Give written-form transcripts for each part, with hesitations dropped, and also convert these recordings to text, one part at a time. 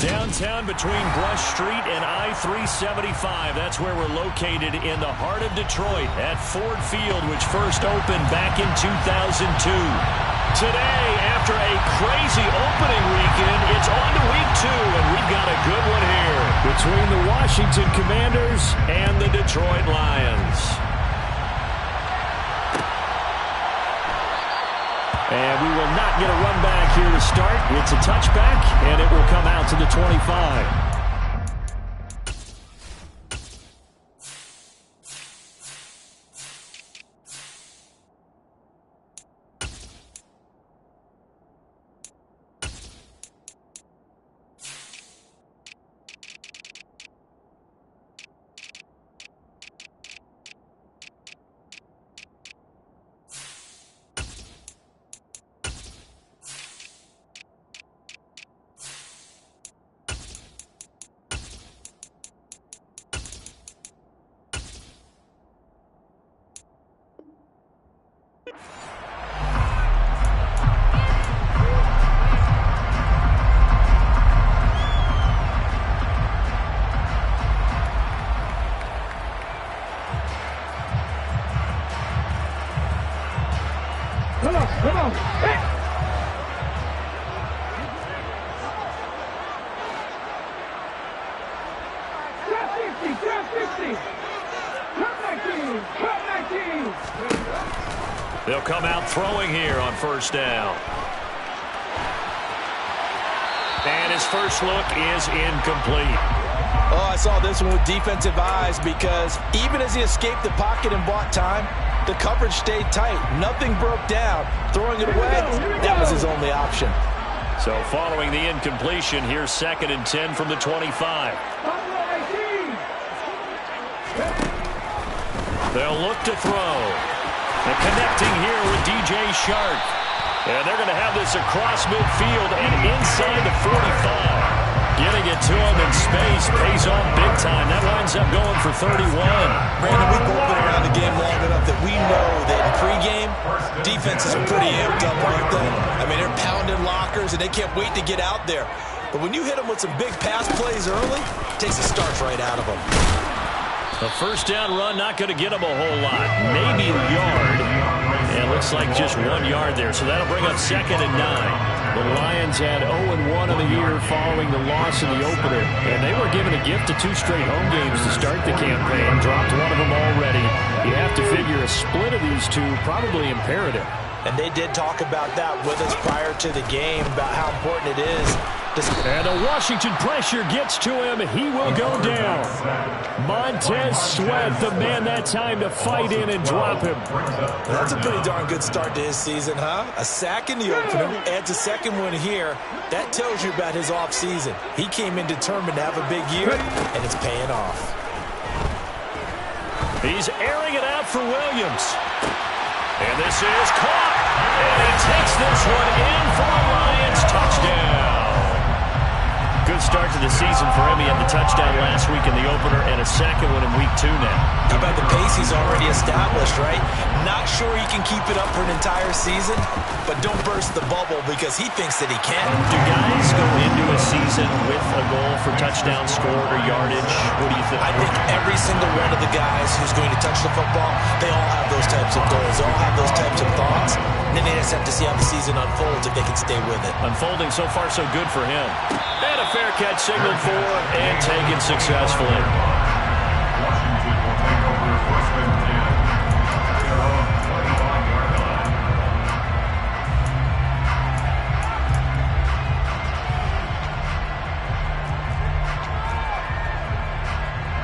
Downtown between Brush Street and I-375. That's where we're located in the heart of Detroit at Ford Field, which first opened back in 2002. Today, after a crazy opening weekend, it's on to week 2, and we've got a good one here between the Washington Commanders and the Detroit Lions. And we will not get a run back here to start. It's a touchback, and it will come out to the 25. Come on. Hey. Drop 50. Cut back team. They'll come out throwing here on first down. And his first look is incomplete. Oh, I saw this one with defensive eyes because even as he escaped the pocket and bought time, the coverage stayed tight. Nothing broke down. Throwing it away, that was his only option. So following the incompletion, here's 2nd and 10 from the 25. They'll look to throw. And connecting here with DJ Shark. And they're going to have this across midfield and inside the 45. Getting it to him in space pays off big time. That winds up going for 31. Brandon, we've both been around the game long enough that we know that in pregame, defenses are pretty amped up, aren't they? I mean, they're pounding lockers, and they can't wait to get out there. But when you hit them with some big pass plays early, it takes the starch right out of them. A first down run, not going to get him a whole lot. Maybe a yard. And it looks like just 1 yard there. So that'll bring up 2nd and 9. The Lions had 0-1 in the year following the loss in the opener. And they were given a gift of 2 straight home games to start the campaign. Dropped one of them already. You have to figure a split of these two probably imperative. And they did talk about that with us prior to the game, about how important it is. And the Washington pressure gets to him. He will go down. Montez Sweat, the man that time to fight in and drop him. That's a pretty darn good start to his season, huh? A sack in the opener, adds a second one here. That tells you about his offseason. He came in determined to have a big year, and it's paying off. He's airing it out for Williams. And this is caught. And he takes this one in for a Lions touchdown. Good start to the season for him. He had the touchdown last week in the opener and a second one in week 2 now. How about the pace he's already established, right? Not sure he can keep it up for an entire season, but don't burst the bubble because he thinks that he can. Do guys go into a season with a goal for touchdown scored or yardage? What do you think? I think every single one of the guys who's going to touch the football, they all have those types of goals. They all have those types of thoughts. And then they just have to see how the season unfolds if they can stay with it. Unfolding so far so good for him. And a fair catch signaled for and taken successfully.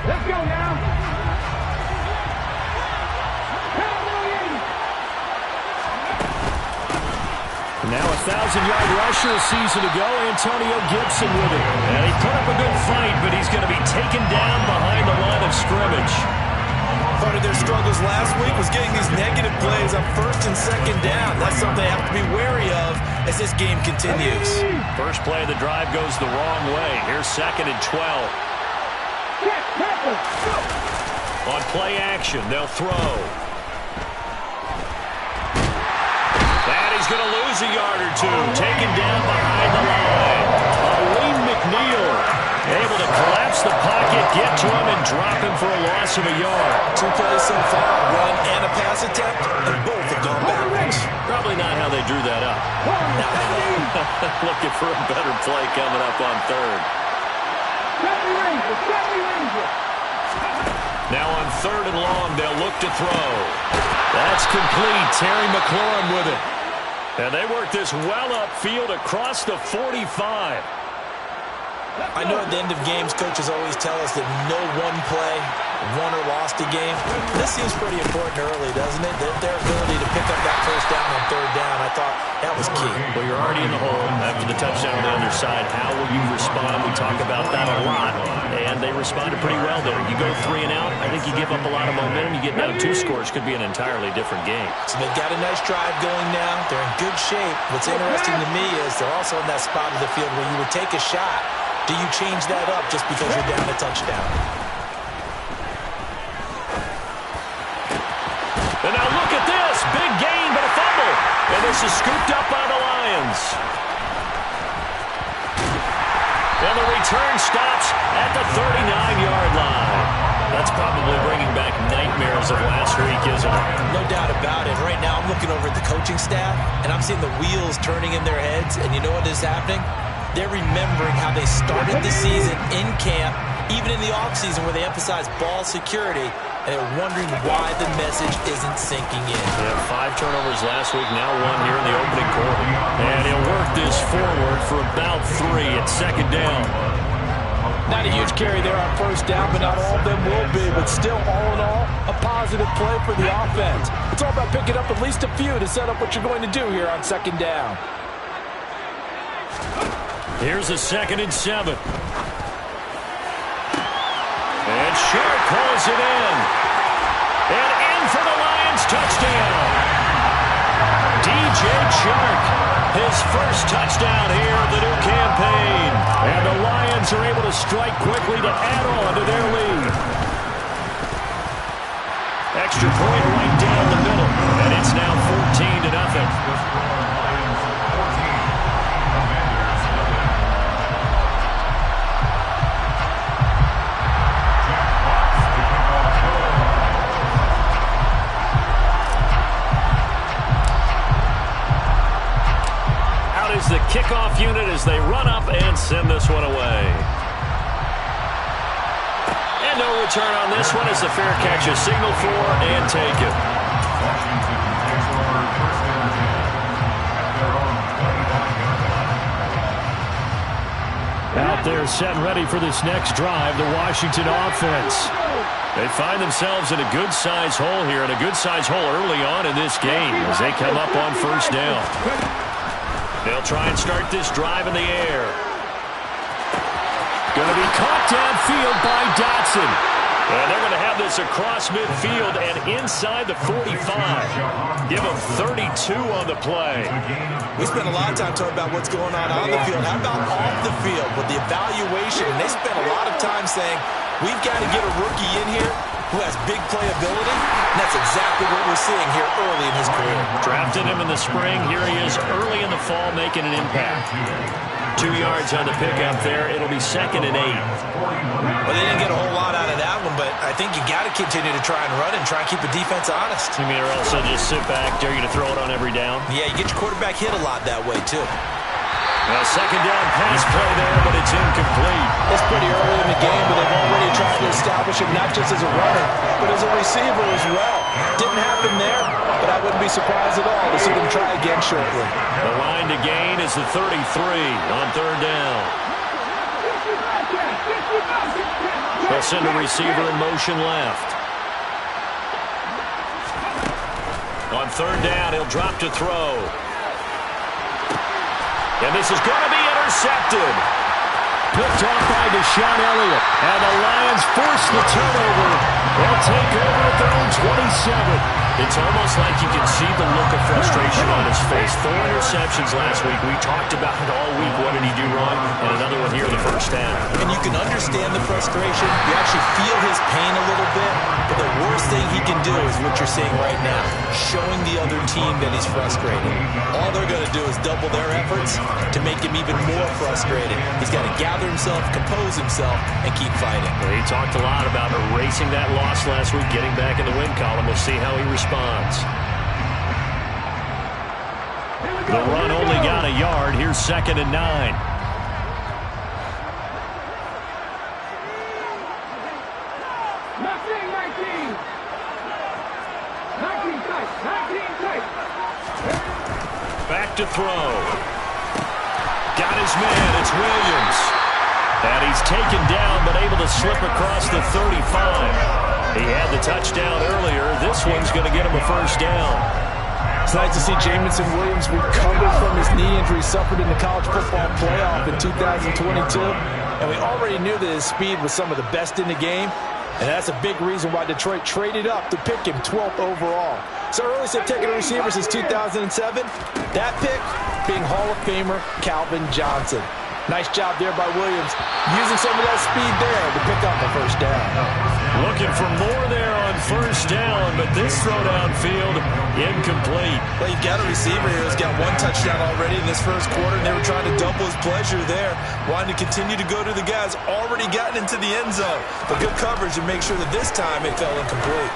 Let's go now. Now a 1,000-yard rusher a season ago, Antonio Gibson with it. And he put up a good fight, but he's going to be taken down behind the line of scrimmage. Part of their struggles last week was getting these negative plays on 1st and 2nd down. That's something they have to be wary of as this game continues. First play of the drive goes the wrong way. Here's 2nd and 12. On play action, they'll throw. And he's going to lose a yard or two. Taken down behind the line. Aleem McNeil make it get to him and drop him for a loss of a yard. 2 plays so far, run and a pass attempt, and both have gone backwards. Probably not how they drew that up. Looking for a better play coming up on third. Now on 3rd and long, they'll look to throw. That's complete. Terry McLaurin with it. And they work this well upfield across the 45. I know at the end of games, coaches always tell us that no one play won or lost a game. This seems pretty important early, doesn't it? Their ability to pick up that first down on 3rd down, I thought that was key. Well, you're already in the hole after the touchdown on the underside. How will you respond? We talk about that a lot, and they responded pretty well there. You go 3 and out, I think you give up a lot of momentum. You get down 2 scores, could be an entirely different game. So they've got a nice drive going now. They're in good shape. What's interesting to me is they're also in that spot of the field where you would take a shot. Do you change that up just because you're down a touchdown? And now look at this. Big gain, but a fumble. And this is scooped up by the Lions. And the return stops at the 39-yard line. That's probably bringing back nightmares of last week, isn't it? No doubt about it. Right now I'm looking over at the coaching staff, and I'm seeing the wheels turning in their heads. And you know what is happening? They're remembering how they started the season in camp, even in the offseason where they emphasized ball security, and they're wondering why the message isn't sinking in. Yeah, 5 turnovers last week, now 1 here in the opening quarter. And he'll work this forward for about 3 at 2nd down. Not a huge carry there on 1st down, but not all of them will be. But still, all in all, a positive play for the offense. It's all about picking up at least a few to set up what you're going to do here on 2nd down. Here's a 2nd and 7. And Sharp pulls it in. And in for the Lions touchdown. DJ Chark, his first touchdown here of the new campaign. And the Lions are able to strike quickly to add on to their lead. Extra point right down the middle. And it's now 14-0. The kickoff unit as they run up and send this one away. And no return on this one as the fair catch is signaled for and taken. Out there set and ready for this next drive, the Washington offense. They find themselves in a good-sized hole here, and a good-sized hole early on in this game as they come up on 1st down. They'll try and start this drive in the air. Going to be caught downfield by Dotson. And they're going to have this across midfield and inside the 45. Give them 32 on the play. We spent a lot of time talking about what's going on the field. How about off the field with the evaluation? And they spent a lot of time saying, we've got to get a rookie in here who has big playability, and that's exactly what we're seeing here early in his career. Drafted him in the spring. Here he is early in the fall making an impact. 2 yards on the pickup there. It'll be 2nd and 8. Well, they didn't get a whole lot out of that one, but I think you got to continue to try and run and try and keep the defense honest. You mean or else they'll just sit back, dare you to throw it on every down? Yeah, you get your quarterback hit a lot that way, too. A 2nd down pass play there, but it's incomplete. It's pretty early in the game, but they've already tried to establish him not just as a runner, but as a receiver as well. Didn't happen there, but I wouldn't be surprised at all to see them try again shortly. The line to gain is the 33 on 3rd down. They'll send a receiver in motion left. On 3rd down, he'll drop to throw. And this is going to be intercepted. Picked off by Deshaun Elliott. And the Lions force the turnover. They'll take over at their own 27. It's almost like you can see the look of frustration on his face. 4 interceptions last week. We talked about it all week. What did he do wrong? And another one here in the 1st first down. And you can understand the frustration. You actually feel his pain a little bit. But the worst thing he can do is what you're seeing right now, showing the other team that he's frustrated. All they're going to do is double their efforts to make him even more frustrated. He's got to gather himself, compose himself, and keep fighting. Well, he talked a lot about erasing that loss last week, getting back in the win column. We'll see how he responds. The run only got a yard. Here's 2nd and 9. Back to throw. Got his man. It's Williams. And he's taken down, but able to slip across the 35. He had the touchdown earlier. This one's going to get him a first down. It's nice to see Jamison Williams recover from his knee injury suffered in the college football playoff in 2022. And we already knew that his speed was some of the best in the game. And that's a big reason why Detroit traded up to pick him 12th overall. So early said taking a receiver since 2007. That pick being Hall of Famer Calvin Johnson. Nice job there by Williams, using some of that speed there to pick up the first down. Looking for more there on first down, but this throw downfield incomplete. Well, you've got a receiver here who's got one touchdown already in this first quarter, and they were trying to double his pleasure there, wanting to continue to go to the guys already gotten into the end zone. But good coverage to make sure that this time it fell incomplete.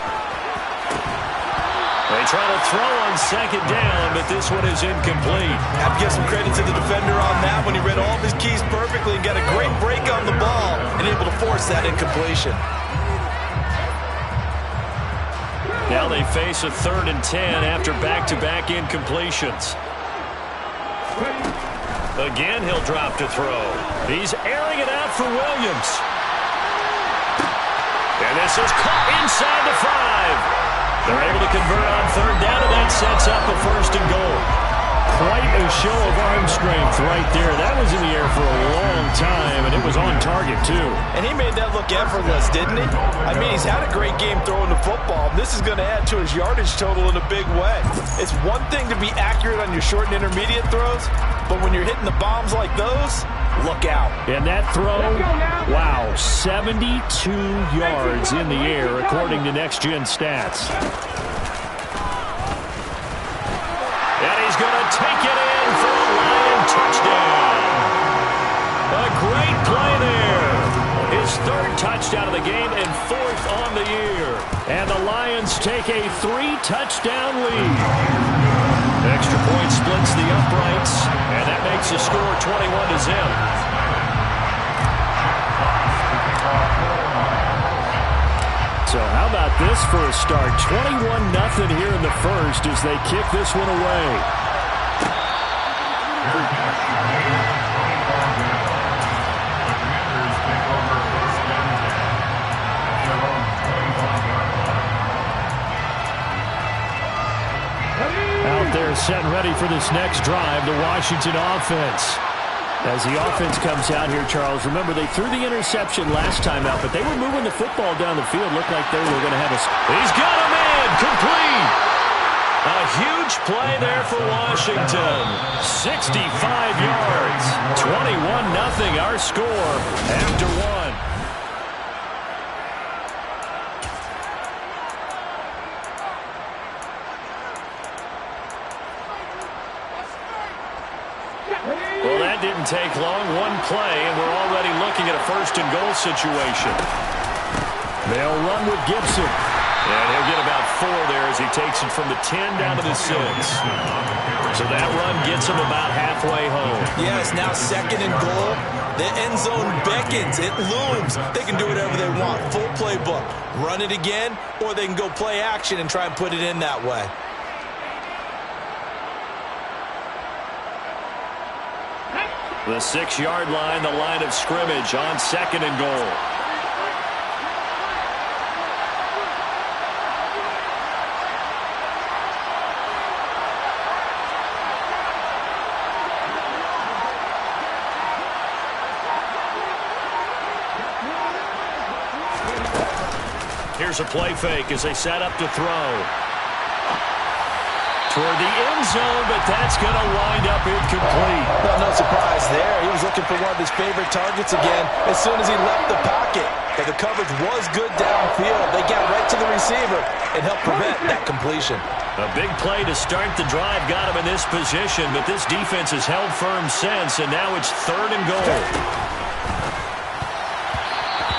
They try to throw on 2nd down, but this one is incomplete. Have to give some credit to the defender on that when he read all of his keys perfectly and got a great break on the ball and able to force that incompletion. Now they face a 3rd and 10 after back-to-back incompletions. Again, he'll drop to throw. He's airing it out for Williams. And this is caught inside the 5. They're able to convert on 3rd down, and that sets up a 1st and goal. Quite a show of arm strength right there. That was in the air for a long time, and it was on target, too. And he made that look effortless, didn't he? I mean, he's had a great game throwing the football. This is going to add to his yardage total in a big way. It's one thing to be accurate on your short and intermediate throws, but when you're hitting the bombs like those, look out. And that throw, wow, 72 yards in the air, according to Next Gen Stats. And he's going to take it in for a Lion touchdown. A great play there. His 3rd touchdown of the game and 4th on the year. And the Lions take a 3-touchdown lead. Extra point splits the uprights, and that makes the score 21-0. So how about this for a start? 21-0 here in the first as they kick this one away. Out there set ready for this next drive, the Washington offense. As the offense comes out here, Charles, remember they threw the interception last time out, but they were moving the football down the field. Looked like they were going to have a... He's got a man! Complete! A huge play there for Washington. 65 yards. 21-0 our score after one. Well, that didn't take long. One play, and we're already looking at a 1st and goal situation. They'll run with Gibson. And he'll get about 4 there as he takes it from the 10 down to the 6. So that run gets him about halfway home. Yes, now 2nd and goal. The end zone beckons. It looms. They can do whatever they want. Full playbook. Run it again, or they can go play action and try and put it in that way. The 6-yard line, the line of scrimmage on 2nd and goal. Here's a play fake as they set up to throw. Toward the end zone, but that's going to wind up incomplete. Well, no surprise there. He was looking for one of his favorite targets again as soon as he left the pocket. But the coverage was good downfield. They got right to the receiver and helped prevent that completion. A big play to start the drive got him in this position, but this defense has held firm since, and now it's 3rd and goal.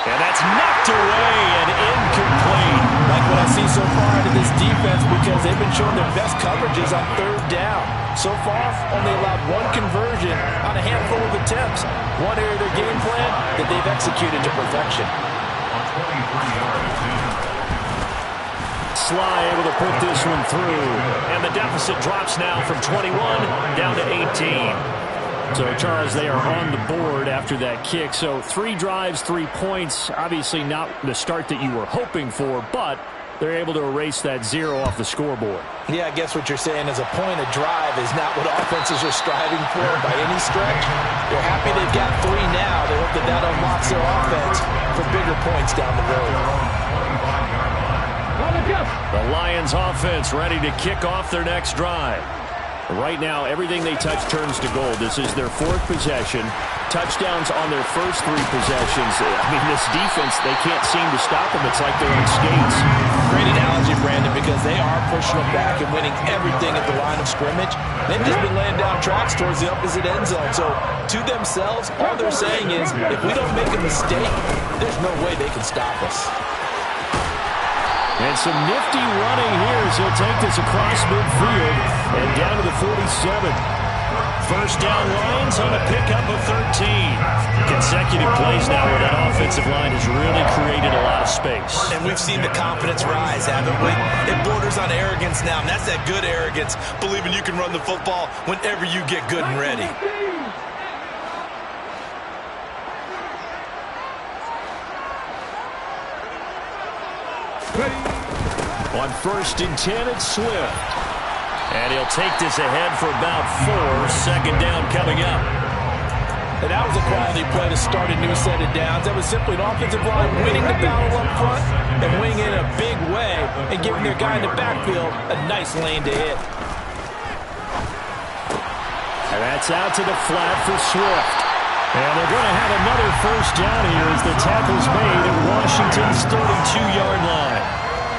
And that's knocked away and incomplete. Like what I see so far out of this defense because they've been showing their best coverages on 3rd down. So far, only allowed 1 conversion on a handful of attempts. One area of their game plan that they've executed to perfection. Sly able to put this one through. And the deficit drops now from 21 down to 18. So, Charles, they are on the board after that kick. So 3 drives, 3 points. Obviously not the start that you were hoping for, but they're able to erase that 0 off the scoreboard. Yeah, I guess what you're saying is a point of drive is not what offenses are striving for by any stretch. They're happy they've got 3 now. They hope that that unlocks their offense for bigger points down the road. The Lions offense ready to kick off their next drive. Right now, everything they touch turns to gold. This is their 4th possession. Touchdowns on their first 3 possessions. I mean, this defense, they can't seem to stop them. It's like they're on skates. Great analogy, Brandon, because they are pushing them back and winning everything at the line of scrimmage. They've just been laying down tracks towards the opposite end zone. So, to themselves, all they're saying is, if we don't make a mistake, there's no way they can stop us. And some nifty running here as he'll take this across midfield and down to the 47. First down, Lions on a pickup of 13. Consecutive plays now where that offensive line has really created a lot of space. And we've seen the confidence rise, haven't we? It borders on arrogance now, and that's that good arrogance, believing you can run the football whenever you get good and ready. On 1st and 10, it's Swift. And he'll take this ahead for about 4. Second down coming up. And that was a quality play to start a new set of downs. That was simply an offensive line winning the battle up front and winning in a big way and giving their guy in the backfield a nice lane to hit. And that's out to the flat for Swift. And they're going to have another first down here as the tackle's made at Washington's 32-yard line.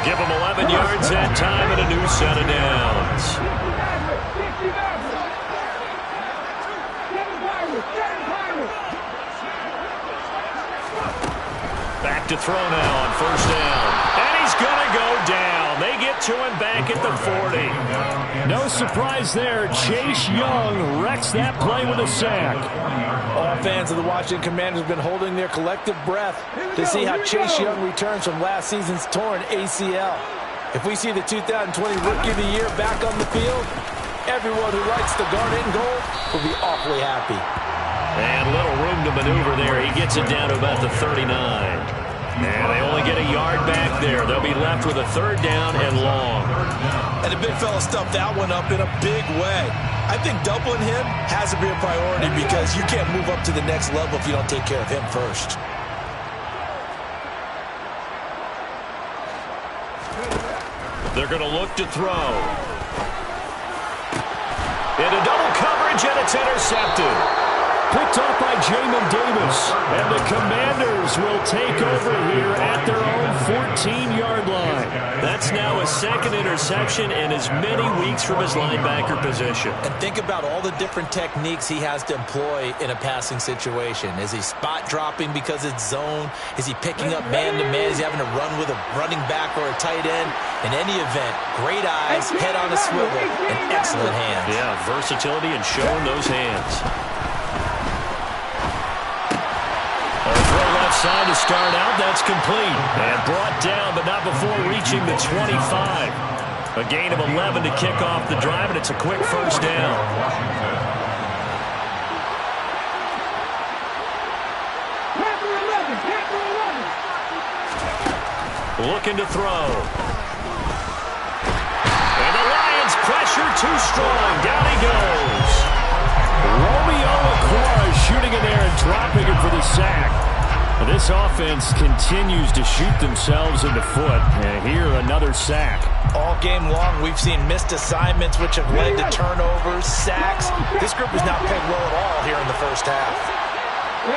Give them 11 yards that time and a new set of downs. Back to throw now on first down. And he's going to go down. They get to him back at the 40. No surprise there. Chase Young wrecks that play with a sack. All fans of the Washington Commanders have been holding their collective breath to see how Chase Young returns from last season's torn ACL. If we see the 2020 Rookie of the Year back on the field, everyone who likes the garnet and gold will be awfully happy. And little room to maneuver there. He gets it down to about the 39. And they only get a yard back there. They'll be left with a 3rd down and long. And the big fella stuffed that one up in a big way. I think doubling him has to be a priority because you can't move up to the next level if you don't take care of him first. They're going to look to throw. Into double coverage, and it's intercepted. Picked off by Jamin Davis. And the Commanders will take over here at their own 14-yard line. That's now a 2nd interception in as many weeks from his linebacker position. And think about all the different techniques he has to employ in a passing situation. Is he spot dropping because it's zone? Is he picking up man-to-man? Is he having to run with a running back or a tight end? In any event, great eyes, head on a swivel, and excellent hands. Yeah, versatility and showing those hands. Left side to start out. That's complete. And brought down, but not before reaching the 25. A gain of 11 to kick off the drive, and it's a quick first down. Looking to throw. And the Lions pressure too strong. Down he goes. Romeo Okwara shooting in there and dropping him for the sack. This offense continues to shoot themselves in the foot. And here, another sack. All game long, we've seen missed assignments, which have led to turnovers, sacks. This group has not played well at all here in the first half. The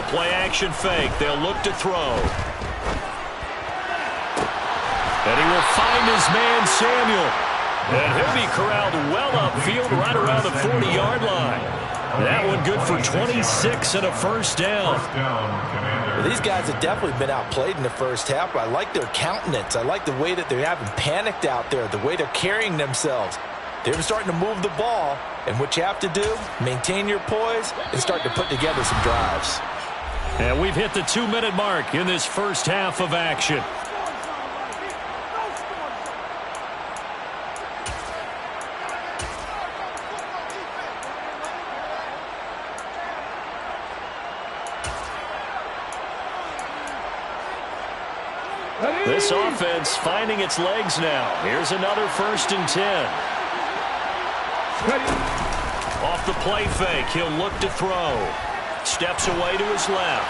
play-action fake. They'll look to throw. And he will find his man, Samuel. And he'll be corralled well upfield right around the 40-yard line. That one good for 26 and a first down. Well, these guys have definitely been outplayed in the first half, but I like their countenance. I like the way that they haven't panicked out there, the way they're carrying themselves. They're starting to move the ball, and what you have to do, maintain your poise and start to put together some drives. And we've hit the 2-minute mark in this first half of action. This offense finding its legs now. Here's another 1st and 10. Off the play fake, he'll look to throw. Steps away to his left.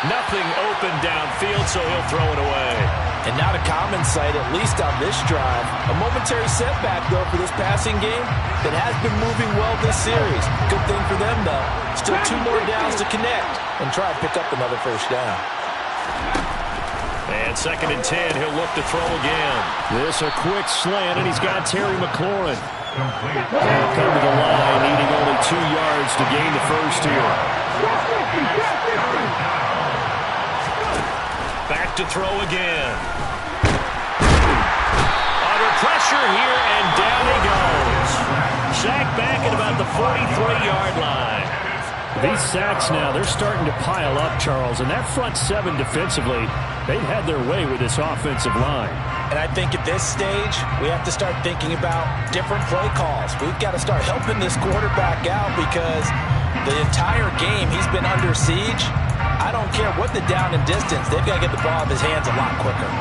Nothing open downfield, so he'll throw it away. And not a common sight, at least on this drive. A momentary setback, though, for this passing game that has been moving well this series. Good thing for them, though. Still 2 more downs to connect and try to pick up another first down. And 2nd and 10, he'll look to throw again. This a quick slant, and he's got Terry McLaurin. They'll come to the line, needing only 2 yards to gain the first here. Back to throw again. Under pressure here, and down he goes. Sacked back at about the 43-yard line. These sacks now, they're starting to pile up, Charles, and that front 7 defensively, they've had their way with this offensive line. And I think at this stage, we have to start thinking about different play calls. We've got to start helping this quarterback out because the entire game he's been under siege. I don't care what the down and distance, they've got to get the ball in his hands a lot quicker.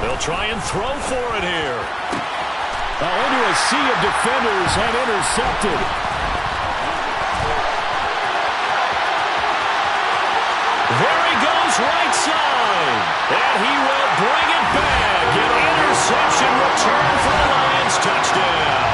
They'll try and throw for it here. Into a sea of defenders and intercepted. There he goes, right side. And he will bring it back. An interception return for the Lions. Touchdown.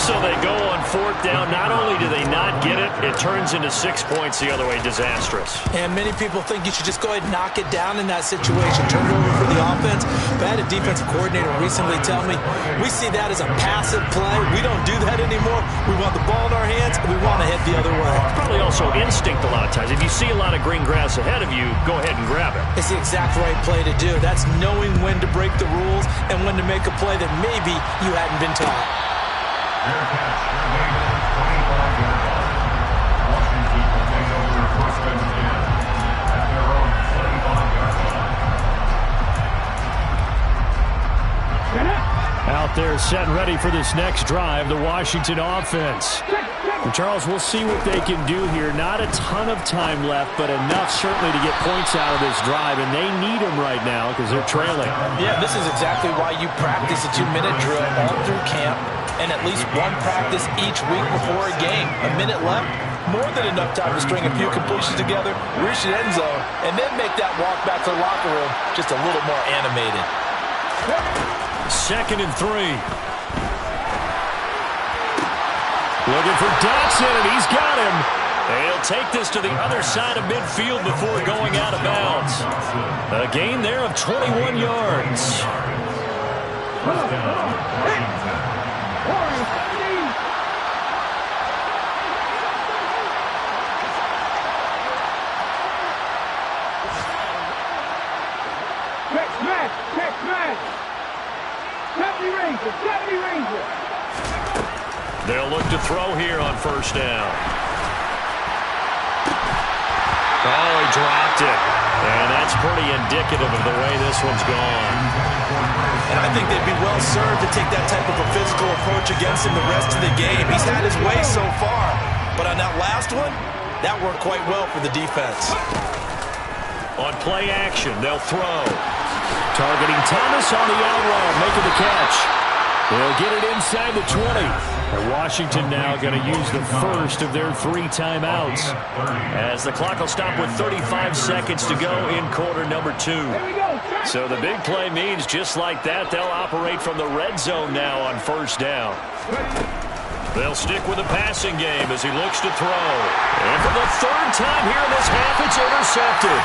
So they go on 4th down. Not only do they not get it, it turns into 6 points the other way. Disastrous. And many people think you should just go ahead and knock it down in that situation. Turn it over for the offense. But I had a defensive coordinator recently tell me, we see that as a passive play. We don't do that anymore. We want the ball in our hands, and we want to head the other way. It's probably also instinct a lot of times. If you see a lot of green grass ahead of you, go ahead and grab it. It's the exact right play to do. That's knowing when to break the rules and when to make a play that maybe you hadn't been taught. Out there set and ready for this next drive, the Washington offense. And Charles, we'll see what they can do here. Not a ton of time left, but enough certainly to get points out of this drive, and they need them right now because they're trailing. Yeah, this is exactly why you practice a 2-minute drill all through camp and at least one practice each week before a game. A minute left, more than enough time to string a few completions together, reach the end zone, and then make that walk back to the locker room just a little more animated. 2nd and 3. Looking for Dotson, and he's got him. He'll take this to the other side of midfield before going out of bounds. A gain there of 21 yards. They'll look to throw here on 1st down. Oh, he dropped it. And that's pretty indicative of the way this one's gone. And I think they'd be well served to take that type of a physical approach against him the rest of the game. He's had his way so far. But on that last one, That worked quite well for the defense. On play action, they'll throw. Targeting Thomas on the out route, making the catch. They'll get it inside the 20. And Washington now going to use the first of their 3 timeouts, as the clock will stop with 35 seconds to go in quarter number 2. So the big play means just like that, they'll operate from the red zone now on first down. They'll stick with the passing game as he looks to throw. And for the 3rd time here in this half, it's intercepted.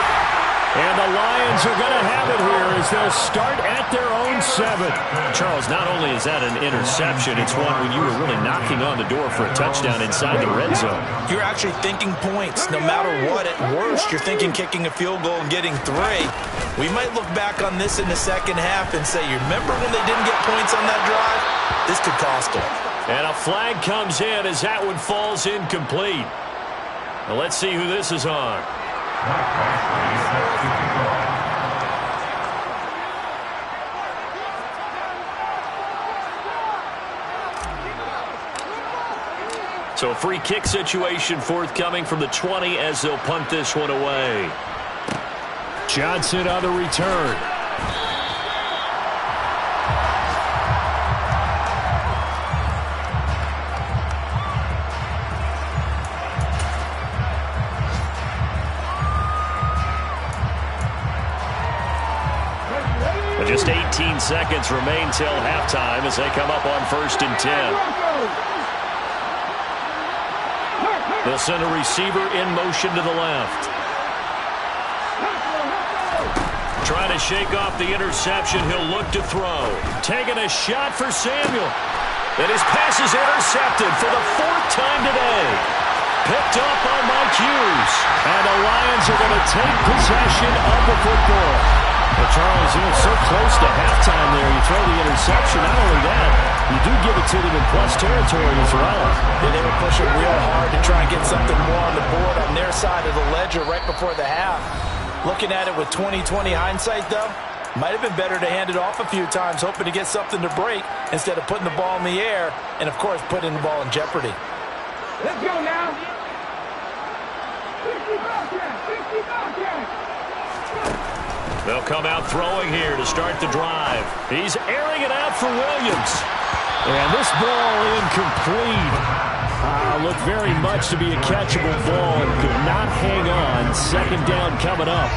And the Lions are going to have it here as they'll start at their own 7. Charles, not only is that an interception, it's one when you were really knocking on the door for a touchdown inside the red zone. You're actually thinking points. No matter what, at worst, you're thinking kicking a field goal and getting 3. We might look back on this in the second half and say, you remember when they didn't get points on that drive? This could cost them. And a flag comes in as that one falls incomplete. Now let's see who this is on. So a free kick situation forthcoming from the 20 as they'll punt this one away. Johnson on the return. Just 18 seconds remain till halftime as they come up on 1st and 10. They'll send a receiver in motion to the left. Trying to shake off the interception. He'll look to throw. Taking a shot for Samuel. And his pass is intercepted for the 4th time today. Picked up by Mike Hughes. And the Lions are going to take possession of the football. Well, Charles, so close to halftime there. You throw the interception. Not only that, you do give it to them in plus territory as well. Yeah, they were pushing real hard to try and get something more on the board on their side of the ledger right before the half. Looking at it with 20/20 hindsight, though, might have been better to hand it off a few times, hoping to get something to break instead of putting the ball in the air and, of course, putting the ball in jeopardy. Let's go now. 60 Bobcats, 60 Bobcats. They'll come out throwing here to start the drive. He's airing it out for Williams. And this ball incomplete. Looked very much to be a catchable ball and could not hang on. 2nd down coming up.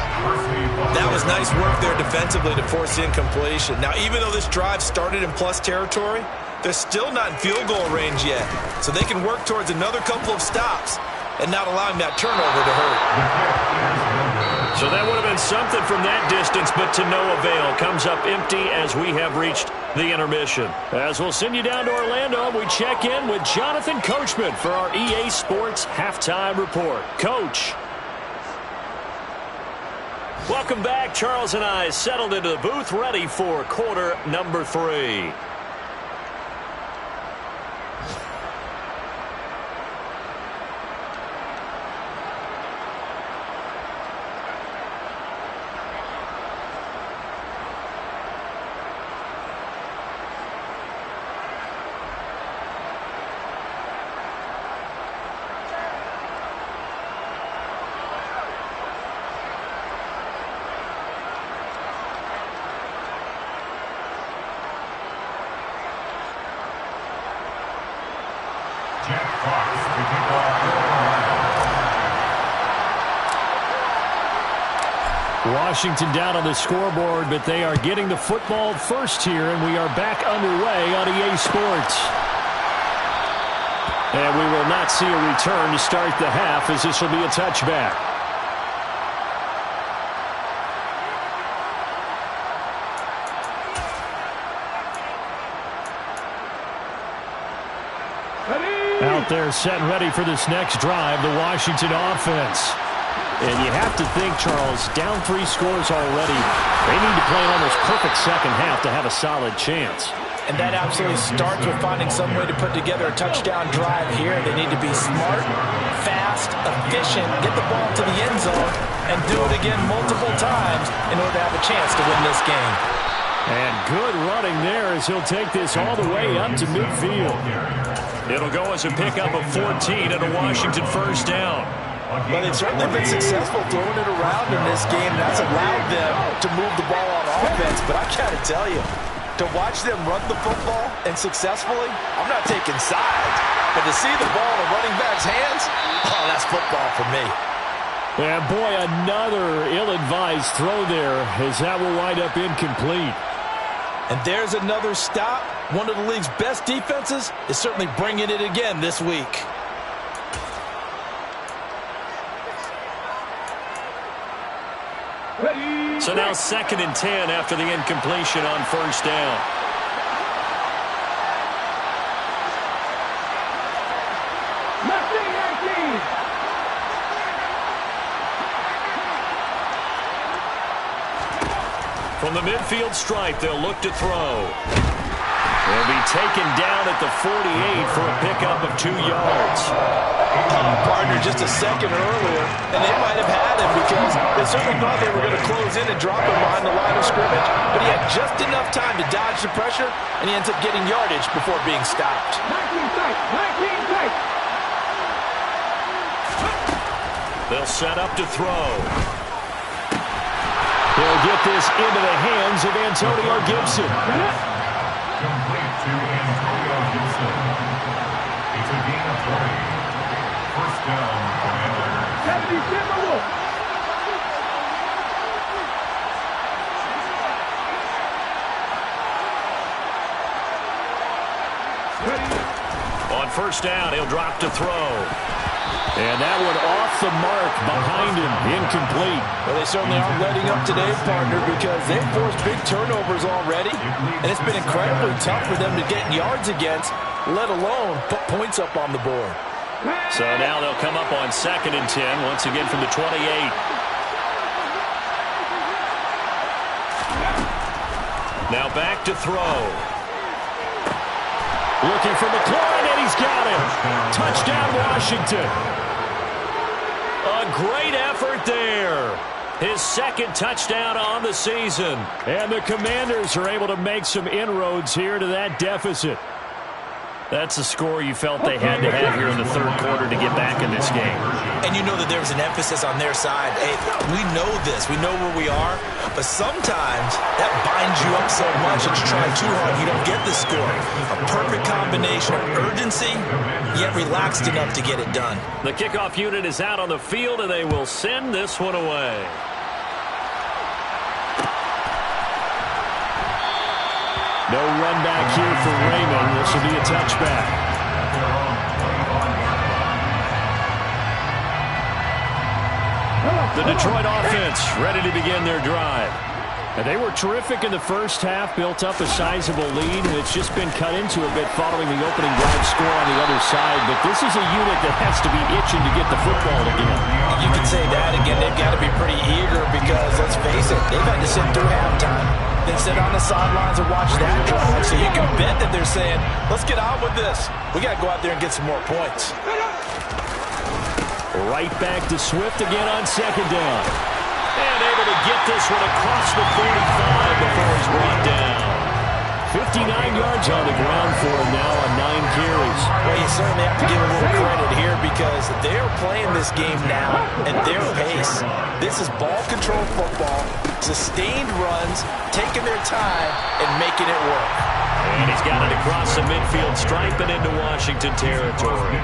That was nice work there defensively to force incompletion. Now, even though this drive started in plus territory, they're still not in field goal range yet. So they can work towards another couple of stops and not allowing that turnover to hurt. So that would have been something from that distance, but to no avail. Comes up empty as we have reached the intermission. As we'll send you down to Orlando, we check in with Jonathan Coachman for our EA Sports Halftime Report. Coach. Welcome back. Charles and I settled into the booth, ready for quarter number 3. Washington down on the scoreboard, but they are getting the football first here, and we are back underway on EA Sports. And we will not see a return to start the half, as this will be a touchback. Out there set and ready for this next drive, the Washington offense. And you have to think, Charles, down 3 scores already. They need to play an almost perfect second half to have a solid chance. And that absolutely starts with finding some way to put together a touchdown drive here. They need to be smart, fast, efficient, get the ball to the end zone, and do it again multiple times in order to have a chance to win this game. And good running there as he'll take this all the way up to midfield. It'll go as a pickup of 14 and a Washington first down. But they've certainly been successful throwing it around in this game. That's allowed them to move the ball on offense. But I got to tell you, to watch them run the football and successfully, I'm not taking sides. But to see the ball in a running back's hands, oh, that's football for me. And boy, another ill-advised throw there, as that will wind up incomplete. And there's another stop. One of the league's best defenses is certainly bringing it again this week. So now 2nd and 10 after the incompletion on 1st down. From the midfield stripe, they'll look to throw. They'll be taken down at the 48 for a pickup of 2 yards. Partner just a second earlier, and they might have had him because they certainly thought they were going to close in and drop him behind the line of scrimmage, but he had just enough time to dodge the pressure, and he ends up getting yardage before being stopped. 19 tight, 19 tight. They'll set up to throw. They'll get this into the hands of Antonio Gibson. Complete to Antonio Gibson. It's a gain of 3. First down, Commanders. 77 Wolf. On 1st down, he'll drop to throw. And that one off the mark behind him, incomplete. Well, they certainly aren't letting up today, partner, because they've forced big turnovers already, and it's been incredibly tough for them to get yards against, let alone put points up on the board. So now they'll come up on 2nd and 10, once again from the 28. Now back to throw. Looking for McLaurin, and he's got him. Touchdown, Washington. A great effort there. His 2nd touchdown on the season. And the Commanders are able to make some inroads here to that deficit. That's a score you felt they had to have here in the 3rd quarter to get back in this game. And you know that there was an emphasis on their side. Hey, we know this. We know where we are. But sometimes that binds you up so much that you try too hard, you don't get the score. A perfect combination of urgency, yet relaxed enough to get it done. The kickoff unit is out on the field, and they will send this one away. No run back here for Raymond. This will be a touchback. The Detroit offense ready to begin their drive. And they were terrific in the first half, built up a sizable lead, and it's just been cut into a bit following the opening drive score on the other side. But this is a unit that has to be itching to get the football again. You can say that again. They've got to be pretty eager because, let's face it, they've had to sit through halftime, then sit on the sidelines and watch that drive. So you can bet that they're saying, let's get on with this. We got to go out there and get some more points. Right back to Swift again on 2nd down. And able to get this one across the 45 before he's brought down. 59 yards on the ground for him now on 9 carries. Well, you certainly have to give a little credit here because they're playing this game now at their pace. This is ball control football, sustained runs, taking their time, and making it work. And he's got it across the midfield stripe and into Washington territory.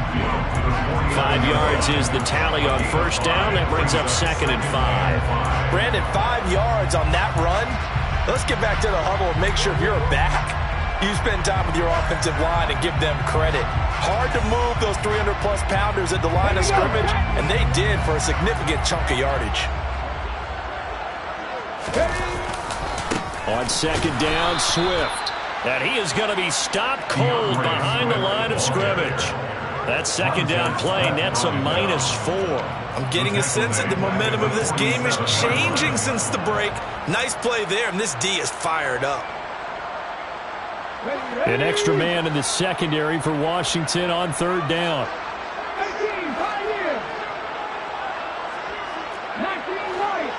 5 yards is the tally on 1st down. That brings up 2nd and 5. Brandon, 5 yards on that run. Let's get back to the huddle and make sure if you're back, you spend time with your offensive line and give them credit. Hard to move those 300-plus pounders at the line of scrimmage, and they did for a significant chunk of yardage. On 2nd down, Swift. And he is going to be stopped cold behind the line of scrimmage. That 2nd down play nets a -4. I'm getting a sense that the momentum of this game is changing since the break. Nice play there, and this D is fired up. An extra man in the secondary for Washington on 3rd down. 19 Pioneer. 19 White.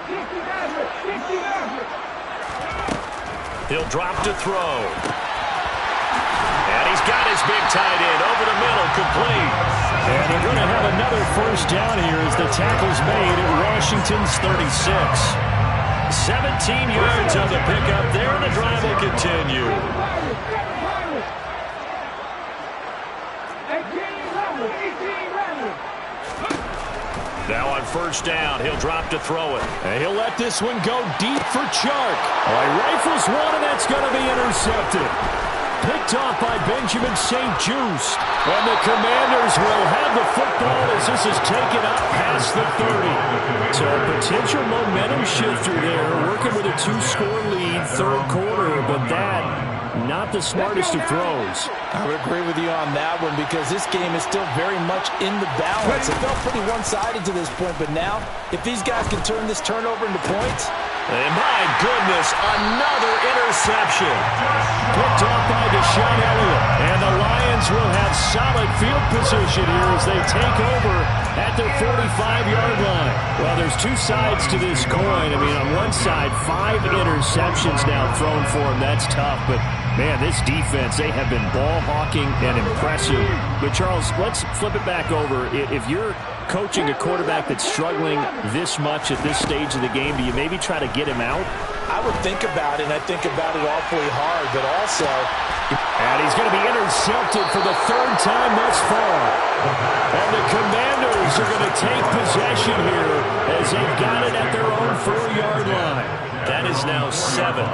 60 Everett. 60 Everett. He'll drop to throw. And he's got his big tight end over the middle, complete. And they're going to have another first down here as the tackle's made at Washington's 36. 17 yards on the pickup there, and the drive will continue. Now on first down, he'll drop to throw it. And he'll let this one go deep for Chark. He rifles one, and that's going to be intercepted. Picked off by Benjamin St. Juste. And the Commanders will have the football as this is taken up past the 30. So a potential momentum shifter there, working with a 2-score lead, third quarter, but that, not the smartest of throws. I would agree with you on that one because this game is still very much in the balance. It felt pretty one-sided to this point, but now, if these guys can turn this turnover into points. And my goodness, another interception. Picked off by Deshaun Elliott. And the Lions will have solid field position here as they take over at their 45-yard line. Well, there's two sides to this coin. I mean, on one side, 5 interceptions now thrown for him. That's tough, but man, this defense, they have been ball hawking and impressive. But, Charles, let's flip it back over. If you're coaching a quarterback that's struggling this much at this stage of the game, do you maybe try to get him out? I would think about it, and I think about it awfully hard, but also... And he's going to be intercepted for the 3rd time thus far. And the Commanders are going to take possession here as they've got it at their own 4-yard line. That is now 7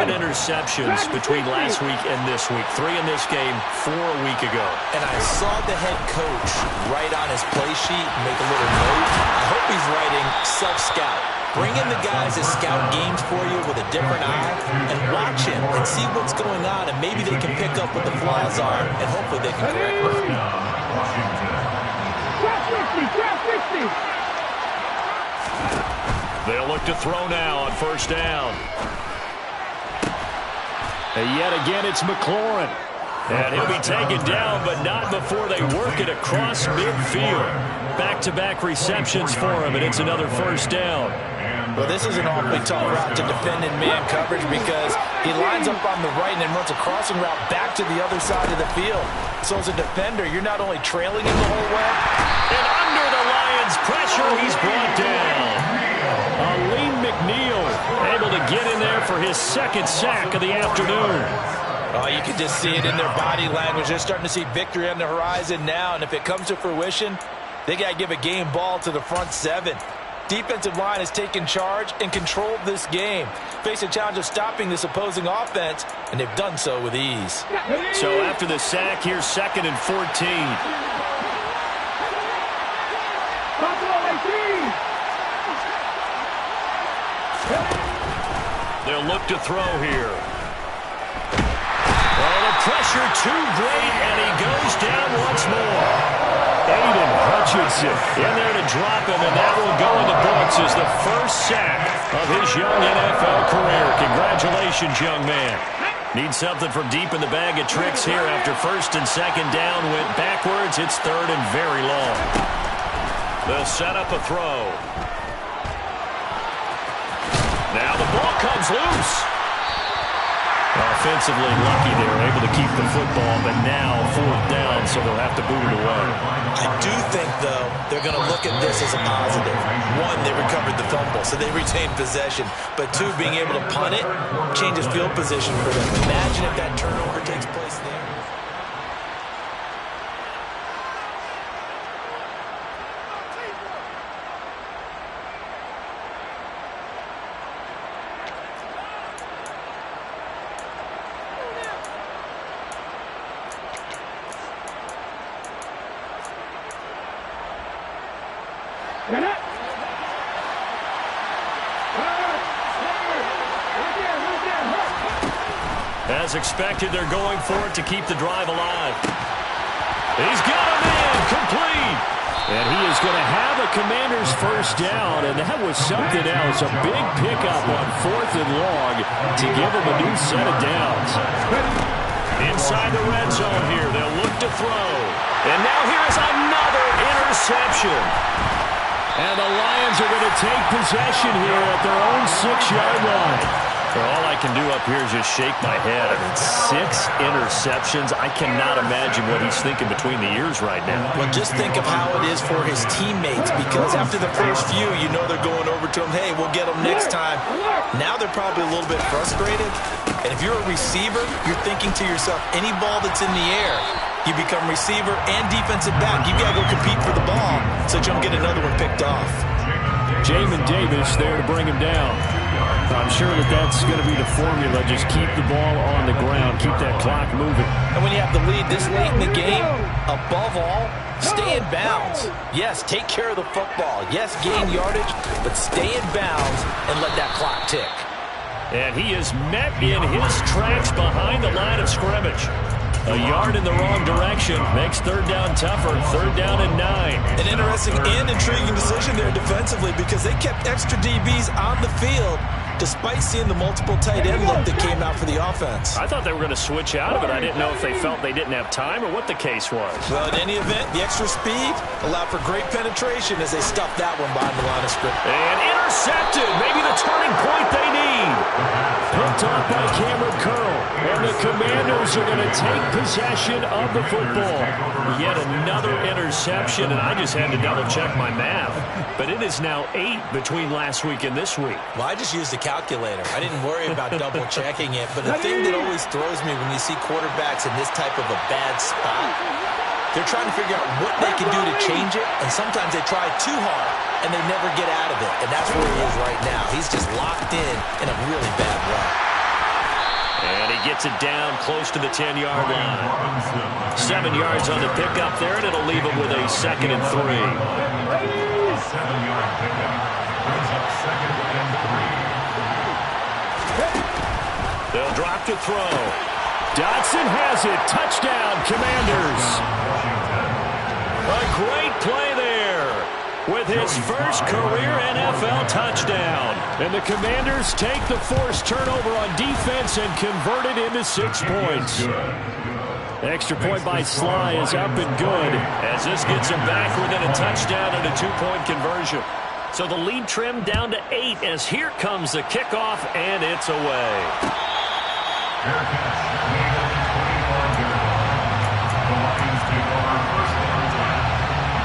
interceptions between last week and this week. 3 in this game, 4 a week ago. And I saw the head coach write on his play sheet, make a little note. I hope he's writing self-scout. Bring in the guys that scout games for you with a different eye and watch him and see what's going on, and maybe they can pick up what the flaws are, and hopefully they can correct them. They'll look to throw now on first down. And yet again, it's McLaurin. And he'll be taken down, but not before they work it across midfield. Back-to-back receptions for him, and it's another first down. Well, this is an awfully tough route to defend in man coverage because he lines up on the right and then runs a crossing route back to the other side of the field. So as a defender, you're not only trailing him the whole way. And under the Lions' pressure, he's brought down. Aleem McNeil able to get in there for his 2nd sack of the afternoon. Oh, you can just see it in their body language. They're starting to see victory on the horizon now, and if it comes to fruition, they got to give a game ball to the front 7. Defensive line has taken charge and controlled this game. Face a challenge of stopping this opposing offense, and they've done so with ease. So after the sack, here's 2nd and 14. They'll look to throw here. Oh, the pressure too great, and he goes down once more. Aiden Hutchinson in there to drop him, and that will go in the books as the first sack of his young NFL career. Congratulations, young man. Needs something from deep in the bag of tricks here after 1st and 2nd down. Went backwards. It's 3rd and very long. They'll set up a throw. Now the ball comes loose. Offensively lucky they were able to keep the football, but now 4th down, so they'll have to boot it away. I do think, though, they're going to look at this as a positive. 1, they recovered the fumble, so they retained possession. But 2, being able to punt it changes field position for them. Imagine if that turnover takes place there. As expected, they're going for it to keep the drive alive. He's got him in, complete. And he is going to have a Commander's first down, and that was something else. A big pickup on 4th and long to give him a new set of downs. Inside the red zone here, they'll look to throw. And now here's another interception. And the Lions are going to take possession here at their own 6-yard line. Well, all I can do up here is just shake my head. I mean, 6 interceptions. I cannot imagine what he's thinking between the ears right now. Well, just think of how it is for his teammates, because after the first few, you know they're going over to him, hey, we'll get them next time. Now they're probably a little bit frustrated. And if you're a receiver, you're thinking to yourself, any ball that's in the air, you become receiver and defensive back. You've got to go compete for the ball so that you don't get another one picked off. Jamin Davis there to bring him down. I'm sure that's going to be the formula. Just keep the ball on the ground. Keep that clock moving. And when you have the lead this late in the game, above all, stay in bounds. Yes, take care of the football. Yes, gain yardage, but stay in bounds and let that clock tick. And he is met in his tracks behind the line of scrimmage. A yard in the wrong direction makes third down tougher. Third down and 9. An interesting and intriguing decision there defensively, because they kept extra DBs on the field despite seeing the multiple tight end look that came out for the offense. I thought they were going to switch out of it. I didn't know if they felt they didn't have time or what the case was. Well, in any event, the extra speed allowed for great penetration as they stuffed that one behind the line of scrimmage. And intercepted. Maybe the turning point they need. Picked off by Cameron Curl. And the Commanders are going to take possession of the football. Yet another interception, and I just had to double-check my math. But it is now 8 between last week and this week. Well, I just used the calculator. I didn't worry about double-checking it. But the thing that always throws me when you see quarterbacks in this type of a bad spot, they're trying to figure out what they can do to change it, and sometimes they try too hard, and they never get out of it. And that's where he is right now. He's just locked in a really bad way. And he gets it down close to the 10-yard line. 7 yards on the pickup there, and it'll leave him with a 2nd and 3. 7-yard pickup. Brings up 2nd and 3. They'll drop to throw. Dotson has it. Touchdown, Commanders. A great play there with his first career NFL touchdown. And the Commanders take the forced turnover on defense and convert it into 6 points. Extra point by Sly is up and good as this gets him back within a touchdown and a 2-point conversion. So the lead trimmed down to 8 as here comes the kickoff, and it's away. Fair catch. The Lions take over first down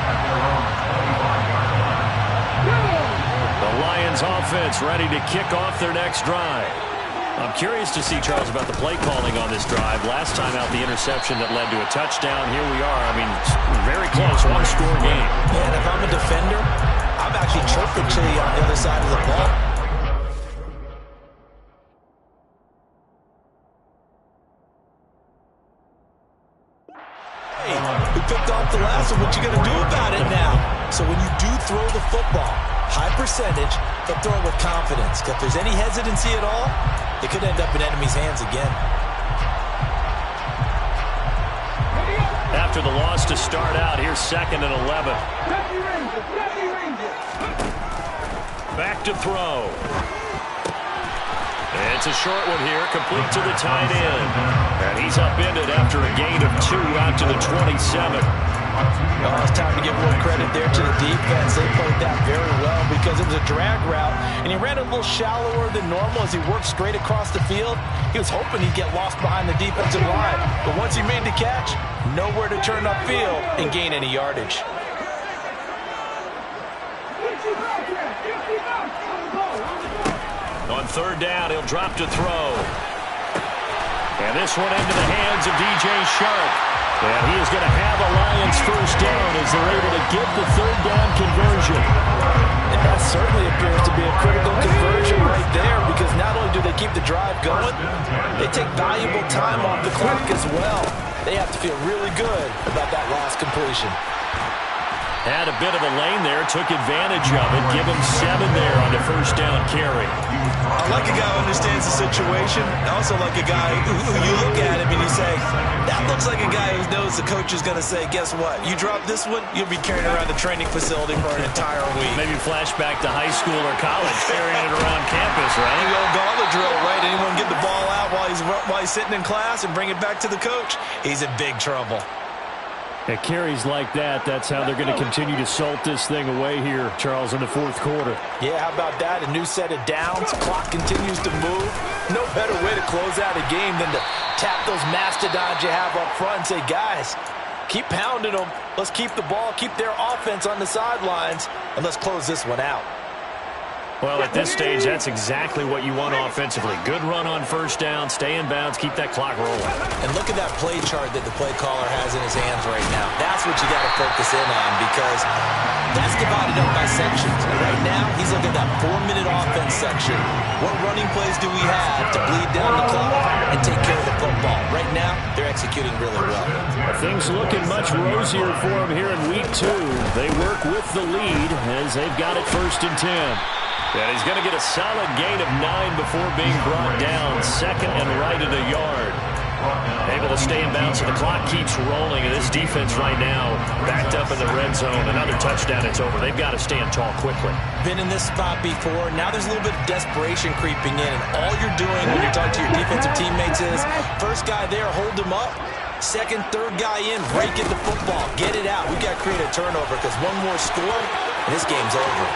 at their own 25-yard line. The Lions offense ready to kick off their next drive. I'm curious to see, Charles, about the play calling on this drive. Last time out, the interception that led to a touchdown. Here we are. I mean, very close, one-score game. And if I'm a defender, I'm actually chirping to you on the other side of the ball. Hey, we picked off the last one. What you going to do about it now? So when you do throw the football, high percentage, but throw it with confidence. If there's any hesitancy at all, it could end up in enemy's hands again. After the loss to start out, here's 2nd and 11. Back to throw. It's a short one here, complete to the tight end. And he's upended after a gain of 2 out to the 27. Well, it's time to give a little credit there to the defense. They played that very well because it was a drag route, and he ran a little shallower than normal as he worked straight across the field. He was hoping he'd get lost behind the defensive line, but once he made the catch, nowhere to turn upfield and gain any yardage. On 3rd down, he'll drop to throw. And this one into the hands of DJ Shark. And he is going to have a Lions first down as they're able to get the 3rd down conversion. And that certainly appears to be a critical conversion right there, because not only do they keep the drive going, they take valuable time off the clock as well. They have to feel really good about that last completion. Had a bit of a lane there, took advantage of it, give him 7 there on the first down carry. I like a guy who understands the situation. I also like a guy who you look at him and you say, that looks like a guy who knows the coach is going to say, guess what? You drop this one, you'll be carrying around the training facility for an entire week. Maybe flashback to high school or college, carrying it around campus, right? The old gauntlet drill, right? Anyone get the ball out while he's sitting in class and bring it back to the coach? He's in big trouble. At carries like that, that's how they're going to continue to salt this thing away here, Charles, in the fourth quarter. Yeah, how about that? A new set of downs. Clock continues to move. No better way to close out a game than to tap those mastodons you have up front and say, guys, keep pounding them. Let's keep the ball, keep their offense on the sidelines, and let's close this one out. Well, at this stage, that's exactly what you want offensively. Good run on first down, stay in bounds, keep that clock rolling. And look at that play chart that the play caller has in his hands right now. That's what you got to focus in on, because that's divided up by sections. And right now, he's looking at that 4-minute offense section. What running plays do we have to bleed down the clock and take care of the football? Right now, they're executing really well. Things looking much rosier for him here in week 2. They work with the lead as they've got it 1st and 10. And he's going to get a solid gain of 9 before being brought down. 2nd and right at a yard. Able to stay in bounds, so the clock keeps rolling. And this defense right now backed up in the red zone. Another touchdown, it's over. They've got to stand tall quickly. Been in this spot before. Now there's a little bit of desperation creeping in. And all you're doing when you're talking to your defensive teammates is, first guy there, hold him up. Second, third guy in, break at the football. Get it out. We've got to create a turnover, because one more score, and this game's over.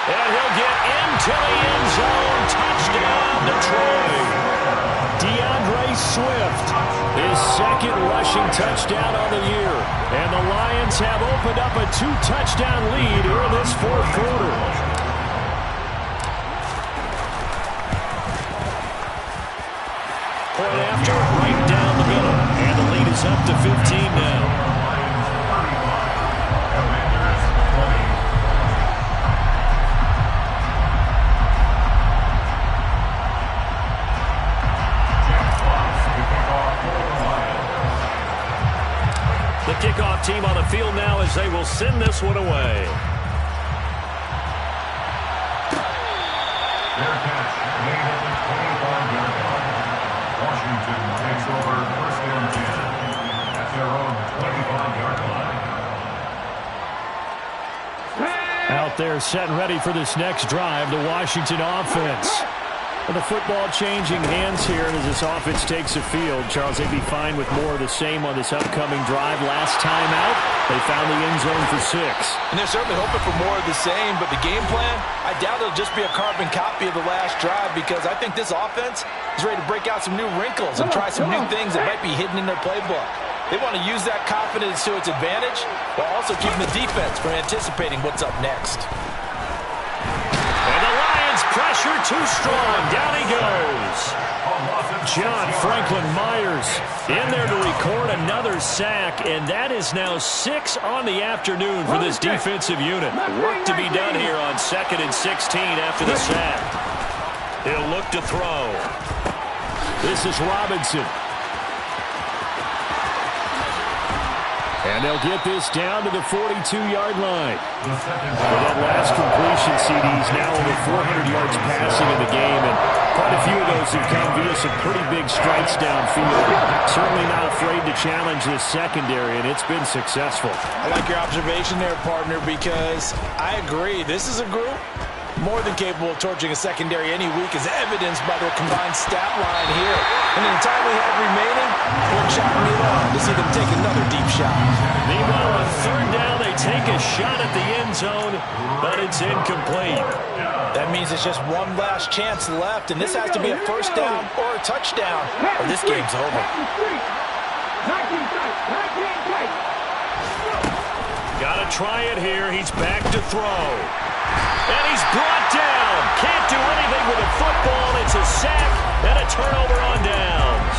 And he'll get into the end zone. Touchdown, Detroit. DeAndre Swift, his 2nd rushing touchdown on the year. And the Lions have opened up a 2-touchdown lead here in this 4th quarter. Point after, right down the middle. And the lead is up to 15 now. The kickoff team on the field now as they will send this one away. Their catch made at the 25-yard line. Washington takes over 1st and 10 at their own 25-yard line. Out there set and ready for this next drive, the Washington offense. And the football changing hands here as this offense takes the field. Charles, they'd be fine with more of the same on this upcoming drive. Last time out, they found the end zone for 6. And they're certainly hoping for more of the same, but the game plan, I doubt it'll just be a carbon copy of the last drive, because I think this offense is ready to break out some new wrinkles and try some new things that might be hidden in their playbook. They want to use that confidence to its advantage while also keeping the defense from anticipating what's up next. And the Lions pressure too strong. Down he goes. John Franklin Myers in there to record another sack, and that is now 6 on the afternoon for this defensive unit. Work to be done here on 2nd and 16 after the sack. He'll look to throw. This is Robinson. And they'll get this down to the 42-yard line. For that last completion, CD's now over 400 yards passing in the game, and quite a few of those have come via some pretty big strikes downfield. Certainly not afraid to challenge this secondary, and it's been successful. I like your observation there, partner, because I agree. This is a group more than capable of torching a secondary any week, as evidenced by their combined stat line here. And in the time we have remaining, one shot and move on to see them take another deep shot. Meanwhile, on 3rd down, they take a shot at the end zone, but it's incomplete. That means it's just one last chance left, and this has to be a 1st down or a touchdown, or this game's over. Gotta try it here. He's back to throw. And he's brought down. Can't do anything with a football. It's a sack and a turnover on downs.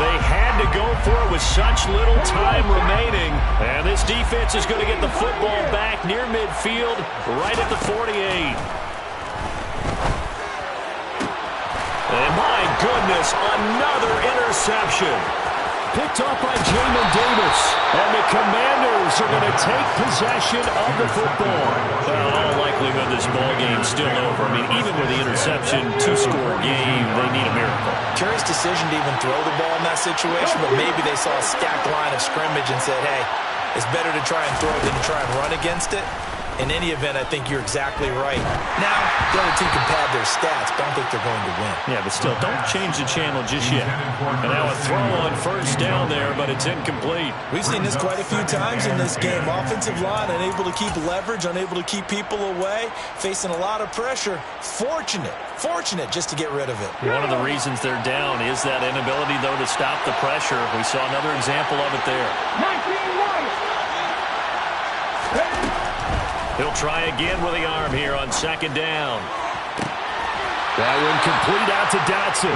They had to go for it with such little time remaining. And this defense is going to get the football back near midfield, right at the 48. And my goodness, another interception. Picked off by Jamin Davis. And the Commanders are going to take possession of the football. Well, in all likelihood, this ball game's still over. I mean, even with the interception, 2-score game, they need a miracle. Curious decision to even throw the ball in that situation, but maybe they saw a stacked line of scrimmage and said, hey, it's better to try and throw than to try and run against it. In any event, I think you're exactly right. Now, the other team can pad their stats, but I don't think they're going to win. Yeah, but still, don't change the channel just yet. And now a throw on first down there, but it's incomplete. We've seen this quite a few times in this game. Offensive line unable to keep leverage, unable to keep people away, facing a lot of pressure. Fortunate just to get rid of it. One of the reasons they're down is that inability, though, to stop the pressure. We saw another example of it there. 19 White. He'll try again with the arm here on second down. That one complete out to Dotson.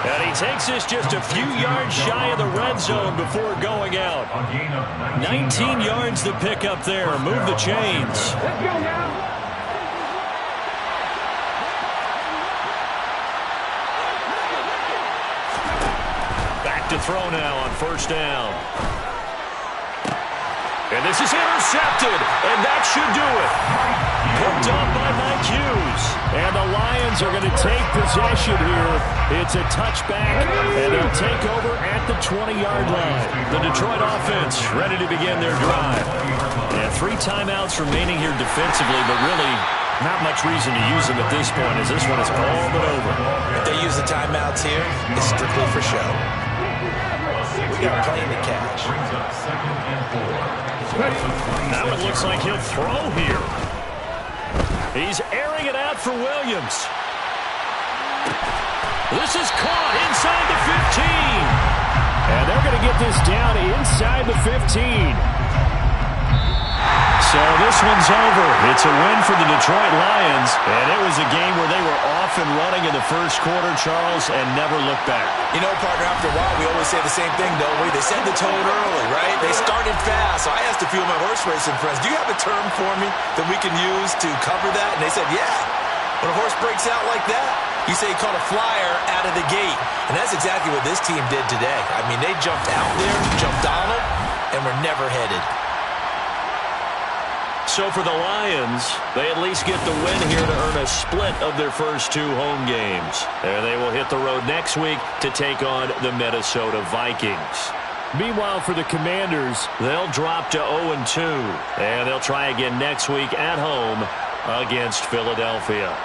And he takes this just a few yards shy of the red zone before going out. 19 yards to pick up there. Move the chains. Let's go now. Back to throw now on first down. And this is intercepted, and that should do it. Picked up by Mike Hughes. And the Lions are going to take possession here. It's a touchback, and they'll take over at the 20-yard line. The Detroit offense ready to begin their drive. And 3 timeouts remaining here defensively, but really not much reason to use them at this point, as this one is all but over. If they use the timeouts here, it's strictly for show. We got plenty to catch. Now it looks like he'll throw here. He's airing it out for Williams. This is caught inside the 15. And they're going to get this down inside the 15. So this one's over. It's a win for the Detroit Lions. And it was a game where they were off and running in the first quarter, Charles, and never looked back. You know, partner, after a while, we always say the same thing, don't we? They set the tone early, right? They started fast. So I asked a few of my horse racing friends, do you have a term for me that we can use to cover that? And they said, yeah. When a horse breaks out like that, you say he caught a flyer out of the gate. And that's exactly what this team did today. I mean, they jumped out there, jumped on them, and were never headed. So for the Lions, they at least get the win here to earn a split of their first 2 home games. And they will hit the road next week to take on the Minnesota Vikings. Meanwhile, for the Commanders, they'll drop to 0-2. And they'll try again next week at home against Philadelphia.